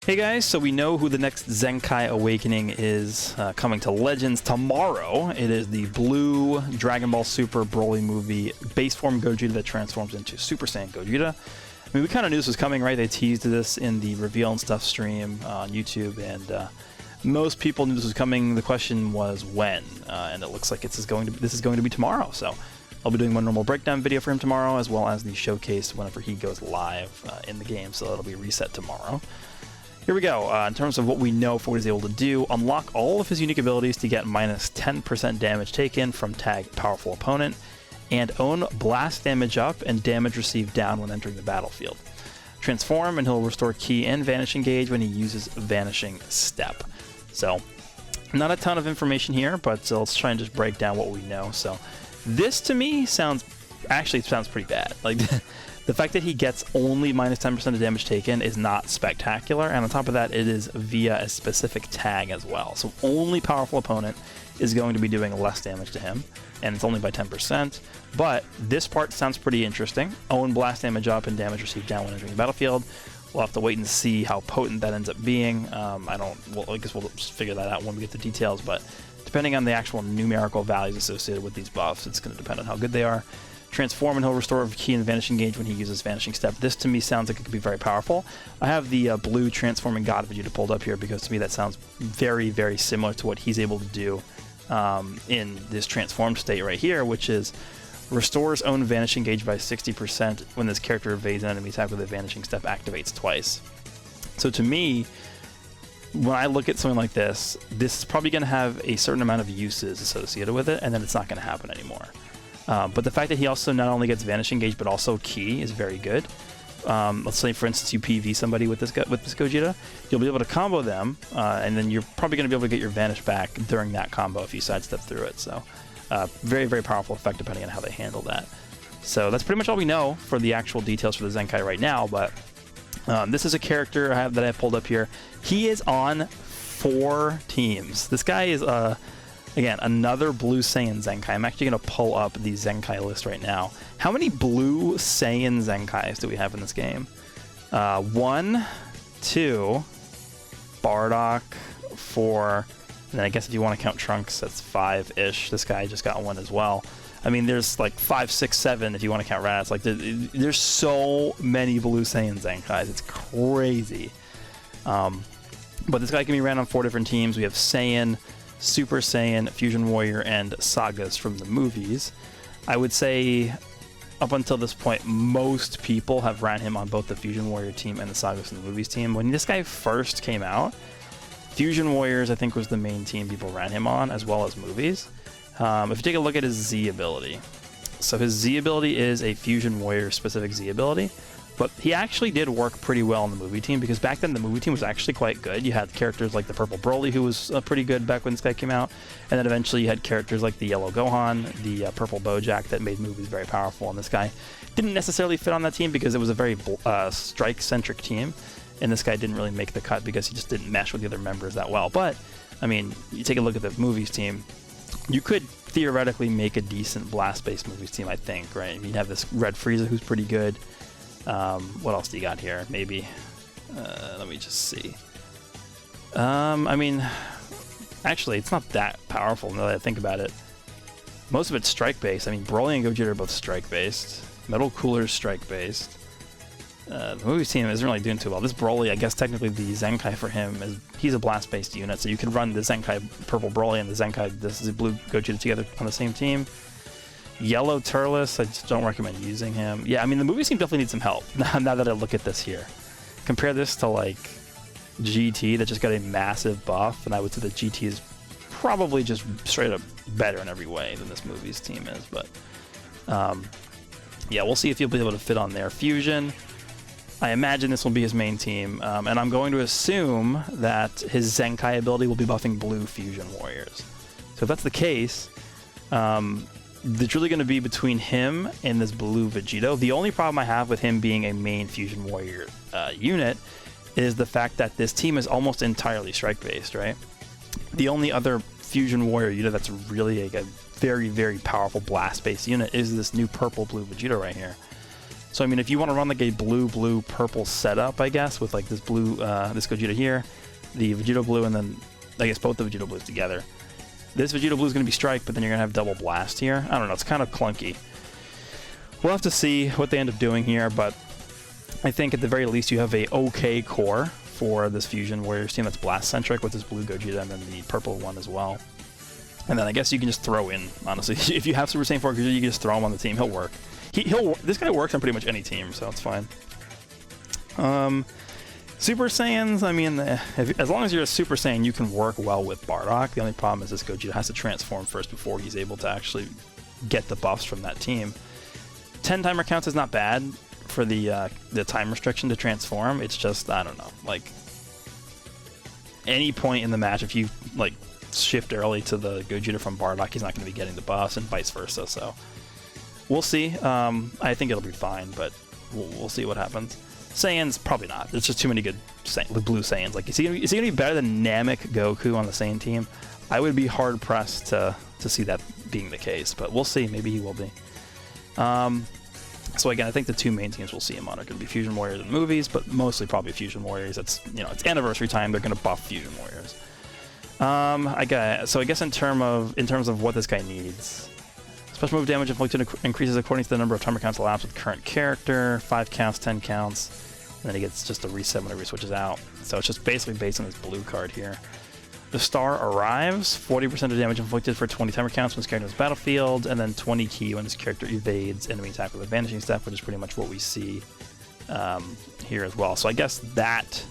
Hey guys, so we know who the next Zenkai Awakening is coming to Legends tomorrow. It is the blue Dragon Ball Super Broly movie base form Gogeta that transforms into Super Saiyan Gogeta. I mean, we kind of knew this was coming, right? They teased this in the Reveal and Stuff stream on YouTube, and most people knew this was coming. The question was when, and it looks like this is going to be tomorrow. So I'll be doing one normal breakdown video for him tomorrow, as well as the showcase whenever he goes live in the game. So it'll be reset tomorrow. Here we go. In terms of what we know for what he's able to do, unlock all of his unique abilities to get minus 10% damage taken from tag powerful opponent, and own blast damage up and damage received down when entering the battlefield. Transform and he'll restore ki and vanishing gauge when he uses vanishing step. So, not a ton of information here, but let's try and just break down what we know. So, this to me sounds pretty bad. Like, the fact that he gets only minus 10% of damage taken is not spectacular, and on top of that, it is via a specific tag as well. So only powerful opponent is going to be doing less damage to him, and it's only by 10%. But this part sounds pretty interesting. Own blast damage up and damage received down when entering the battlefield. We'll have to wait and see how potent that ends up being. I guess we'll just figure that out when we get the details, but depending on the actual numerical values associated with these buffs, it's going to depend on how good they are. Transform and he'll restore ki and vanishing gauge when he uses vanishing step. This to me sounds like it could be very powerful. I have the blue transforming God Vegeta pulled up here because to me that sounds very, very similar to what he's able to do in this transformed state right here, which is restores own vanishing gauge by 60% when this character evades an enemy attack with a vanishing step activates twice. So to me, when I look at something like this is probably going to have a certain amount of uses associated with it, and then it's not going to happen anymore. But the fact that he also not only gets vanishing gauge but also ki is very good. Let's say, for instance, you PV somebody with this Gogeta, you'll be able to combo them, and then you're probably going to be able to get your vanish back during that combo if you sidestep through it. So, very, very powerful effect depending on how they handle that. So that's pretty much all we know for the actual details for the Zenkai right now. But this is a character that I have pulled up here. He is on 4 teams. This guy is again, another blue Saiyan Zenkai. I'm actually going to pull up the Zenkai list right now. How many blue Saiyan Zenkais do we have in this game? 1, 2, Bardock, 4, and then I guess if you want to count Trunks, that's 5-ish. This guy just got 1 as well. I mean, there's like 5, 6, 7 if you want to count Raditz. Like, there's so many blue Saiyan Zenkais. It's crazy. But this guy can be ran on 4 different teams. We have Saiyan, Super Saiyan, Fusion Warrior, and Sagas from the movies. I would say up until this point, most people have ran him on both the Fusion Warrior team and the Sagas from the movies team. When this guy first came out, Fusion Warriors I think was the main team people ran him on, as well as movies. If you take a look at his Z ability, so his Z ability is a Fusion Warrior specific Z ability. But he actually did work pretty well on the movie team, because back then the movie team was actually quite good. You had characters like the Purple Broly, who was pretty good back when this guy came out, and then eventually you had characters like the Yellow Gohan, the Purple Bojack, that made movies very powerful. And this guy didn't necessarily fit on that team because it was a very strike-centric team, and this guy didn't really make the cut because he just didn't mesh with the other members that well. But, I mean, you take a look at the movies team, you could theoretically make a decent blast-based movies team, I think, right? I mean, you have this Red Frieza, who's pretty good. What else do you got here? Maybe, let me just see. I mean, actually, it's not that powerful now that I think about it. Most of it's strike-based. I mean, Broly and Gogeta are both strike-based. Metal Cooler's strike-based. The movie team isn't really doing too well. This Broly, I guess technically the Zenkai for him is, he's a blast-based unit, so you can run the Zenkai Purple Broly and the Zenkai, this is blue Gogeta together on the same team. Yellow Turles, I just don't recommend using him. Yeah, I mean, the movie team definitely needs some help, now that I look at this here. Compare this to, like, GT, that just got a massive buff, and I would say that GT is probably just straight up better in every way than this movie's team is, but, yeah, we'll see if he'll be able to fit on there. Fusion, I imagine this will be his main team, and I'm going to assume that his Zenkai ability will be buffing blue Fusion Warriors. So if that's the case, it's really going to be between him and this blue Vegito. The only problem I have with him being a main Fusion Warrior unit is the fact that this team is almost entirely strike-based, right? The only other Fusion Warrior unit that's really a very, very powerful blast-based unit is this new purple-blue Vegito right here. So I mean, if you want to run like a blue purple setup, I guess, with like this blue this Gogeta here, the Vegeta blue, and then I guess both the Vegeta blues together. This Vegeta blue is going to be strike, but then you're going to have double blast here. I don't know, it's kind of clunky. We'll have to see what they end up doing here, but I think at the very least you have a okay core for this Fusion Warriors team that's blast-centric with this blue Gogeta and then the purple one as well. And then I guess you can just throw in, honestly. If you have Super Saiyan 4 Gogeta, you can just throw him on the team. He'll work. This guy works on pretty much any team, so it's fine. Super Saiyans, I mean, as long as you're a Super Saiyan, you can work well with Bardock. The only problem is this Gogeta has to transform first before he's able to actually get the buffs from that team. 10 timer counts is not bad for the time restriction to transform. It's just, I don't know, like, any point in the match, if you, like, shift early to the Gogeta from Bardock, he's not going to be getting the buffs, and vice versa, so we'll see. I think it'll be fine, but we'll see what happens. Saiyans, probably not. There's just too many good blue Saiyans. Like, is he going to be better than Namek Goku on the Saiyan team? I would be hard-pressed to see that being the case, but we'll see. Maybe he will be. So again, I think the two main teams we'll see him on are going to be Fusion Warriors in movies, but mostly probably Fusion Warriors. It's, you know, it's anniversary time. They're going to buff Fusion Warriors. So I guess in terms of what this guy needs, special move damage inflicted increases according to the number of timer counts elapsed with current character. 5 counts, 10 counts, and then he gets just a reset whenever he switches out. So it's just basically based on this blue card here. The star arrives, 40% of damage inflicted for 20 timer counts when his character is battlefield, and then 20 ki when his character evades enemy attack with a vanishing step, which is pretty much what we see here as well. So I guess that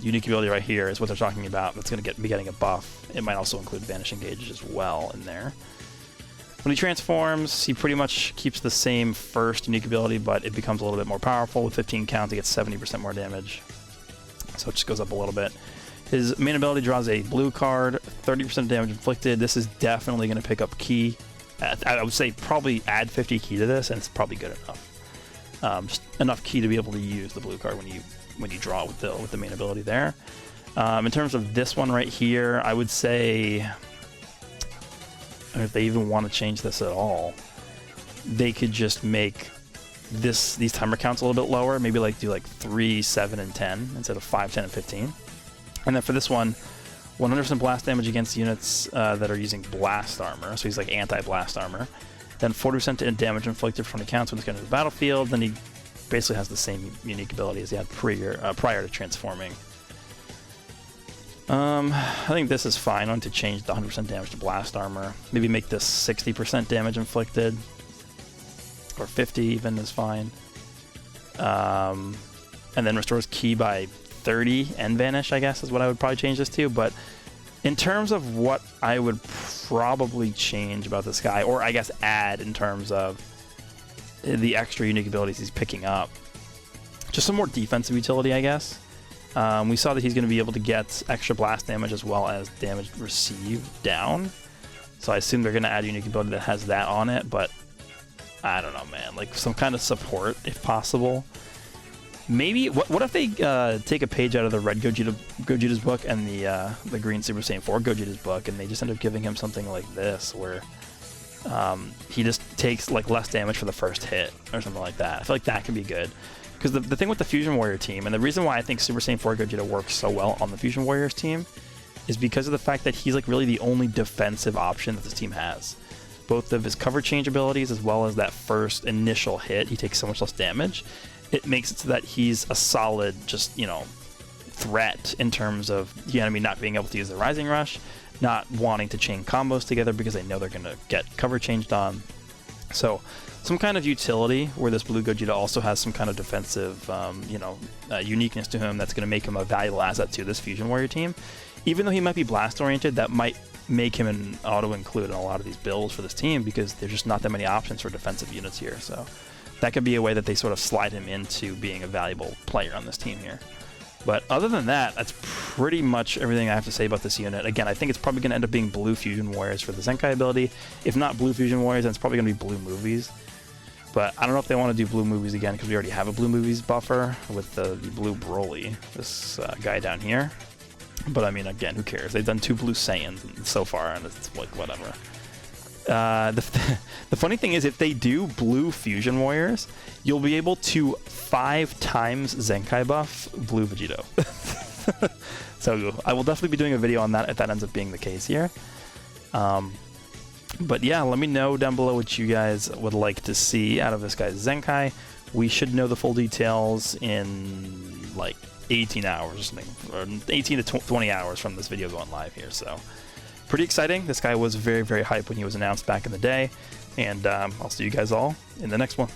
unique ability right here is what they're talking about. That's going to be getting a buff. It might also include vanishing gauge as well in there. When he transforms, he pretty much keeps the same first unique ability, but it becomes a little bit more powerful. With 15 counts, he gets 70% more damage. So it just goes up a little bit. His main ability draws a blue card, 30% damage inflicted. This is definitely going to pick up ki. I would say probably add 50 ki to this, and it's probably good enough. Just enough ki to be able to use the blue card when you draw with the main ability there. In terms of this one right here, I would say, if they even want to change this at all, they could just make these timer counts a little bit lower. Maybe like do like 3, 7, and 10 instead of 5, 10, and 15. And then for this one, 100% blast damage against units that are using blast armor. So he's like anti-blast armor. Then 40% damage inflicted from the counts when he's going to the battlefield. Then he basically has the same unique ability as he had prior to transforming. I think this is fine. I want to change the 100% damage to blast armor. Maybe make this 60% damage inflicted. Or 50 even is fine. And then restores ki by 30 and vanish, I guess, is what I would probably change this to. But in terms of what I would probably change about this guy, or I guess add in terms of the extra unique abilities he's picking up, just some more defensive utility, I guess. We saw that he's going to be able to get extra blast damage as well as damage received down. So I assume they're going to add a unique ability that has that on it, but I don't know, man. Like some kind of support, if possible. Maybe, what if they take a page out of the red Gogeta's book and the green Super Saiyan 4 Gogeta's book, and they just end up giving him something like this, where he just takes like less damage for the first hit, or something like that. I feel like that could be good. Because the thing with the Fusion Warrior team, and the reason why I think Super Saiyan 4 Gogeta works so well on the Fusion Warriors team, is because of the fact that he's like really the only defensive option that this team has. Both of his cover change abilities, as well as that first initial hit, he takes so much less damage. It makes it so that he's a solid, just, you know, threat in terms of the enemy not being able to use the Rising Rush, not wanting to chain combos together because they know they're going to get cover changed on. So some kind of utility where this blue Gogeta also has some kind of defensive, uniqueness to him that's going to make him a valuable asset to this Fusion Warrior team. Even though he might be blast-oriented, that might make him an auto-include in a lot of these builds for this team because there's just not that many options for defensive units here. So that could be a way that they sort of slide him into being a valuable player on this team here. But other than that, that's pretty much everything I have to say about this unit. Again, I think it's probably going to end up being blue Fusion Warriors for the ZENKAI ability. If not blue Fusion Warriors, then it's probably going to be blue movies. But I don't know if they want to do blue movies again because we already have a blue movies buffer with the blue Broly, this guy down here. But I mean, again, who cares? They've done 2 blue Saiyans so far, and it's like, whatever. the funny thing is, if they do blue Fusion Warriors, you'll be able to 5 times Zenkai buff blue Vegito. So I will definitely be doing a video on that if that ends up being the case here. But yeah, let me know down below what you guys would like to see out of this guy's Zenkai. We should know the full details in like 18 hours or something, or 18 to 20 hours from this video going live here. So pretty exciting. This guy was very, very hype when he was announced back in the day. And I'll see you guys all in the next one.